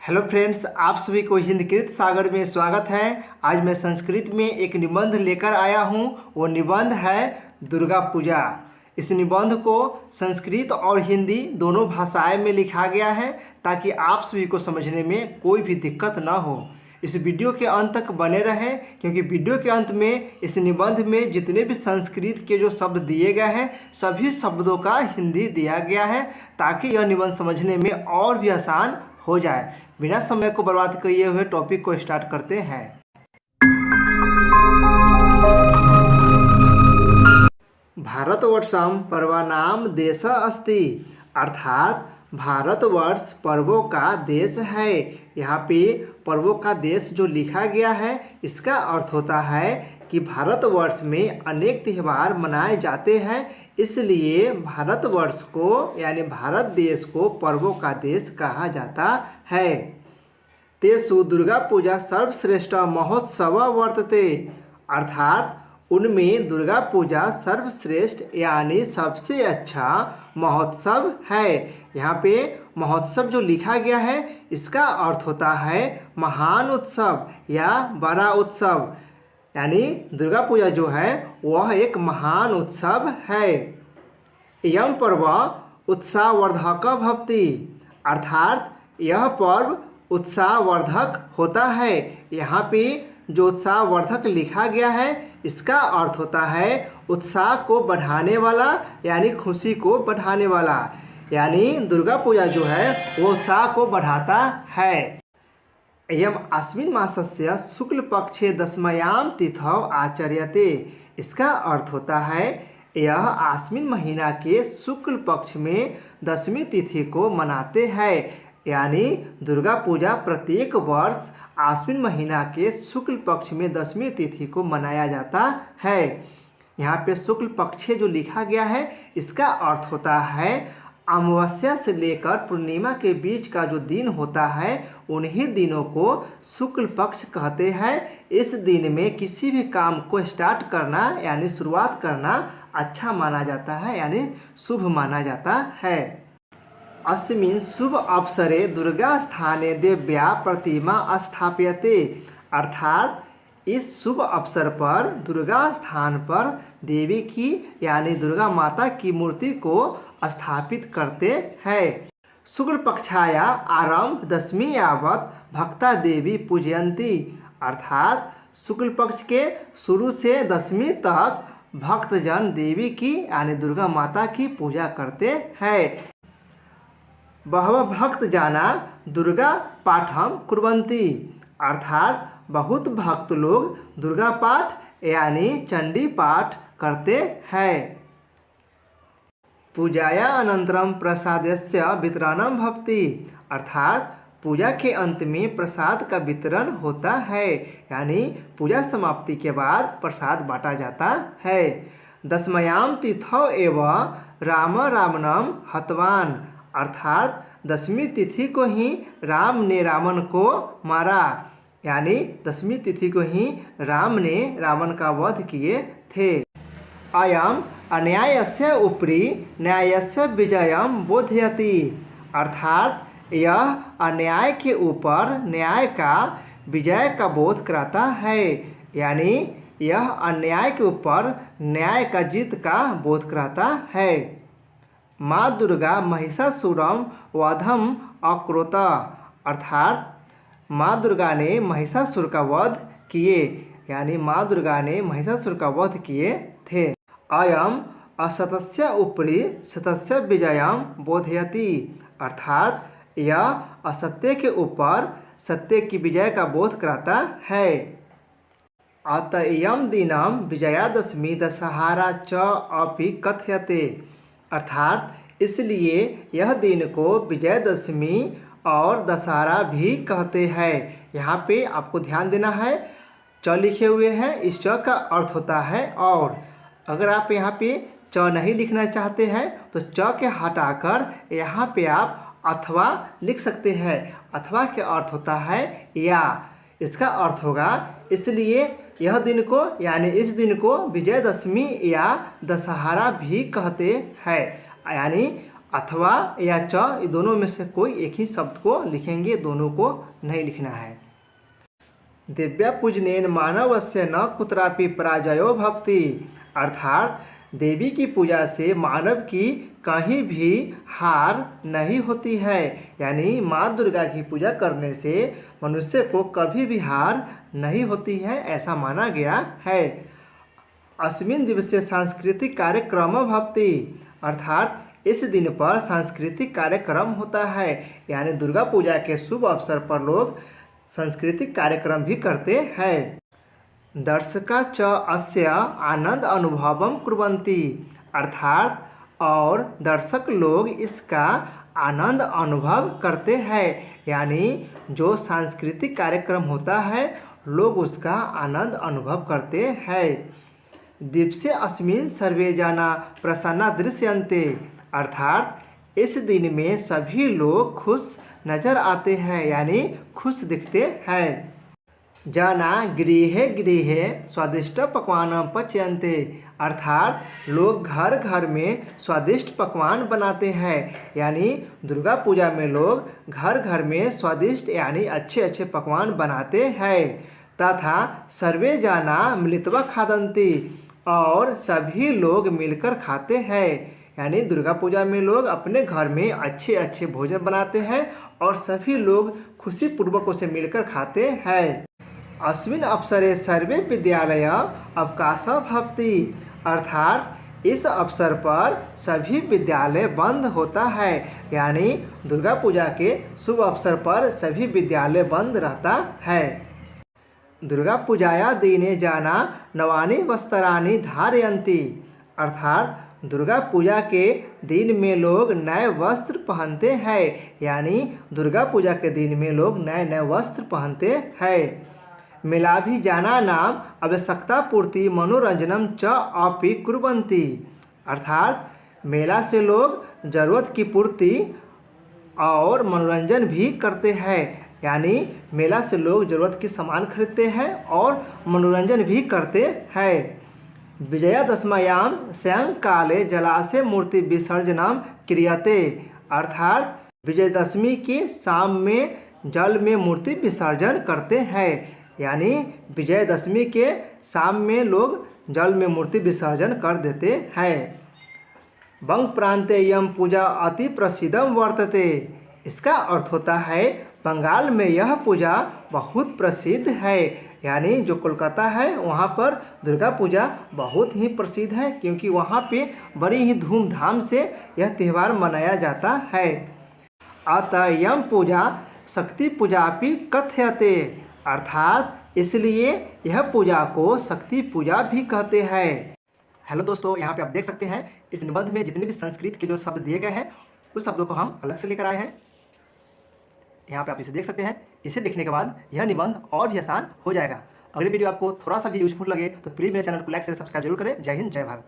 Hello friends, आप सभी को हिंदकृत सागर में स्वागत है। आज मैं संस्कृत में एक निबंध लेकर आया हूँ। वो निबंध है दुर्गा पूजा। इस निबंध को संस्कृत और हिंदी दोनों भाषाएं में लिखा गया है ताकि आप सभी को समझने में कोई भी दिक्कत ना हो। इस वीडियो के अंत तक बने रहें क्योंकि वीडियो के अंत में इस निबंध में जितने भी संस्कृत के जो शब्द दिए गए हैं सभी शब्दों का हिंदी दिया गया है ताकि यह निबंध समझने में और भी आसान हो जाए। बिना समय को बर्बाद किए हुए टॉपिक को स्टार्ट करते हैं। भारतवर्षम पर्वानाम देश अस्ति, अर्थात भारतवर्ष पर्वों का देश है। यहाँ पे पर्वों का देश जो लिखा गया है इसका अर्थ होता है कि भारतवर्ष में अनेक त्यौहार मनाए जाते हैं, इसलिए भारतवर्ष को यानी भारत देश को पर्वों का देश कहा जाता है। तेषु दुर्गा पूजा सर्वश्रेष्ठ महोत्सव वर्तते, अर्थात उनमें दुर्गा पूजा सर्वश्रेष्ठ यानी सबसे अच्छा महोत्सव है। यहाँ पे महोत्सव जो लिखा गया है इसका अर्थ होता है महान उत्सव या बड़ा उत्सव, यानी दुर्गा पूजा जो है वह एक महान उत्सव है। यम पर्व उत्साहवर्धक भवति, अर्थात यह पर्व उत्साहवर्धक होता है। यहाँ पे जो उत्साहवर्धक लिखा गया है इसका अर्थ होता है उत्साह को बढ़ाने वाला यानी खुशी को बढ़ाने वाला, यानी दुर्गा पूजा जो है वो उत्साह को बढ़ाता है। एयम आश्विन मासस्य शुक्ल पक्षे दशमयाम तिथौ आचर्यते, इसका अर्थ होता है यह आश्विन महीना के शुक्ल पक्ष में 10वीं तिथि को मनाते हैं, यानी दुर्गा पूजा प्रत्येक वर्ष आश्विन महीना के शुक्ल पक्ष में 10वीं तिथि को मनाया जाता है। यहाँ पे शुक्ल पक्ष जो लिखा गया है इसका अर्थ होता है अमावस्या से लेकर पूर्णिमा के बीच का जो दिन होता है उन्हीं दिनों को शुक्ल पक्ष कहते हैं। इस दिन में किसी भी काम को स्टार्ट करना यानी शुरुआत करना अच्छा माना जाता है यानी शुभ माना जाता है। अस्मिन् शुभ अवसरे दुर्गा स्थाने देव्या प्रतिमा स्थाप्यते, अर्थात इस शुभ अवसर पर दुर्गा स्थान पर देवी की यानी दुर्गा माता की मूर्ति को स्थापित करते हैं। शुक्ल पक्षाया आरंभ 10वीं यावत भक्ता देवी पूजयंती, अर्थात शुक्ल पक्ष के शुरू से 10वीं तक भक्तजन देवी की यानी दुर्गा माता की पूजा करते हैं। बहवः भक्त जाना दुर्गा पाठम कुर्वन्ति, अर्थात बहुत भक्त लोग दुर्गा पाठ यानी चंडी पाठ करते हैं। पूजाया अनंतरम प्रसादस्य वितरणम भवति, अर्थात पूजा के अंत में प्रसाद का वितरण होता है, यानी पूजा समाप्ति के बाद प्रसाद बांटा जाता है। दशमयाम तिथौ एव राम रावणम हतवान, अर्थात 10वीं तिथि को ही राम ने रावण को मारा, यानी 10वीं तिथि को ही राम ने रावण का वध किए थे। अयम अन्यायस्य उपरि न्यायस्य विजयम बोधयति, अर्थात यह अन्याय के ऊपर न्याय का विजय का बोध कराता है, यानी यह अन्याय के ऊपर न्याय का जीत का बोध कराता है। माँ दुर्गा महिषासुरम वधम अकरोत, अर्थात माँ दुर्गा ने महिषासुर का वध किए, यानी माँ दुर्गा ने महिषासुर का वध किए थे। अयम असतस्य उपरि सतस्य विजयम बोधयति, अर्थात यह असत्य के ऊपर सत्य की विजय का बोध कराता है। अतएयम दिनम विजयादशमी दशहरा च अपि कथ्यते, अर्थात इसलिए यह दिन को विजयदशमी और दशहरा भी कहते हैं। यहाँ पे आपको ध्यान देना है, च लिखे हुए हैं, इस च का अर्थ होता है और। अगर आप यहाँ पे च नहीं लिखना चाहते हैं तो च के हटाकर यहाँ पे आप अथवा लिख सकते हैं। अथवा के अर्थ होता है या, इसका अर्थ होगा इसलिए यह दिन को यानी इस दिन को विजयदशमी या दशहरा भी कहते हैं, यानी अथवा या च, ये दोनों में से कोई एक ही शब्द को लिखेंगे, दोनों को नहीं लिखना है। दिव्या पूजनेन मानवस्य न कुत्रापि पराजयो भवति, अर्थात देवी की पूजा से मानव की कहीं भी हार नहीं होती है। यानी माँ दुर्गा की पूजा करने से मनुष्य को कभी भी हार नहीं होती है, ऐसा माना गया है। अस्मिन् दिवसे सांस्कृतिक कार्यक्रम भवति, अर्थात इस दिन पर सांस्कृतिक कार्यक्रम होता है। यानी दुर्गा पूजा के शुभ अवसर पर लोग सांस्कृतिक कार्यक्रम भी करते हैं। दर्शका च अस्य आनंद अनुभवम कुर्वन्ति, अर्थात और दर्शक लोग इसका आनंद अनुभव करते हैं। यानी जो सांस्कृतिक कार्यक्रम होता है लोग उसका आनंद अनुभव करते हैं। दिवसे अस्मिन् सर्वे जना प्रसन्ना दृश्यन्ते, अर्थात इस दिन में सभी लोग खुश नजर आते हैं, यानी खुश दिखते हैं। जना गृहे गृहे स्वादिष्ट पकवान पच्यन्ते, अर्थात लोग घर घर में स्वादिष्ट पकवान बनाते हैं। यानी दुर्गा पूजा में लोग घर घर में स्वादिष्ट यानी अच्छे अच्छे पकवान बनाते हैं। तथा सर्वे जना मिलित्वा खादन्ति, और सभी लोग मिलकर खाते हैं। यानी दुर्गा पूजा में लोग अपने घर में अच्छे अच्छे भोजन बनाते हैं और सभी लोग खुशी पूर्वक उसे मिलकर खाते हैं। अस्मिन् अवसरे सर्वे विद्यालय अवकाशः भवति, अर्थात इस अवसर पर सभी विद्यालय बंद होता है। यानी दुर्गा पूजा के शुभ अवसर पर सभी विद्यालय बंद रहता है। दुर्गा पूजाया दिने जना नवानि वस्त्राणि धारयन्ति, अर्थात दुर्गा पूजा के दिन में लोग नए वस्त्र पहनते हैं। यानी दुर्गा पूजा के दिन में लोग नए नए वस्त्र पहनते हैं। मेलाभिजाना नाम आवश्यकता पूर्ति मनोरंजनम च अपि कुर्वन्ति, अर्थात मेला से लोग जरूरत की पूर्ति और मनोरंजन भी करते हैं। यानी मेला से लोग जरूरत की सामान खरीदते हैं और मनोरंजन भी करते हैं। विजयादशम्यां सायंकाले जलाशय मूर्ति विसर्जनम क्रियते, अर्थात विजयदशमी की शाम में जल में मूर्ति विसर्जन करते हैं। यानी विजयदशमी के शाम में लोग जल में मूर्ति विसर्जन कर देते हैं। बंग प्रांते यम पूजा अति प्रसिद्धम वर्तते, इसका अर्थ होता है बंगाल में यह पूजा बहुत प्रसिद्ध है। यानी जो कोलकाता है वहाँ पर दुर्गा पूजा बहुत ही प्रसिद्ध है, क्योंकि वहाँ पे बड़ी ही धूमधाम से यह त्यौहार मनाया जाता है। अतः यम पूजा शक्ति पूजा भी कथ्यते, अर्थात इसलिए यह पूजा को शक्ति पूजा भी कहते हैं। हेलो दोस्तों, यहाँ पे आप देख सकते हैं इस निबंध में जितने भी संस्कृत के जो शब्द दिए गए हैं उस शब्दों को हम अलग से लेकर आए हैं। यहाँ पे आप इसे देख सकते हैं। इसे देखने के बाद यह निबंध और भी आसान हो जाएगा। अगली वीडियो आपको थोड़ा सा भी यूजफुल लगे तो प्लीज़ मेरे चैनल को लाइक शेयर सब्सक्राइब जरूर करें। जय हिंद, जय भारत।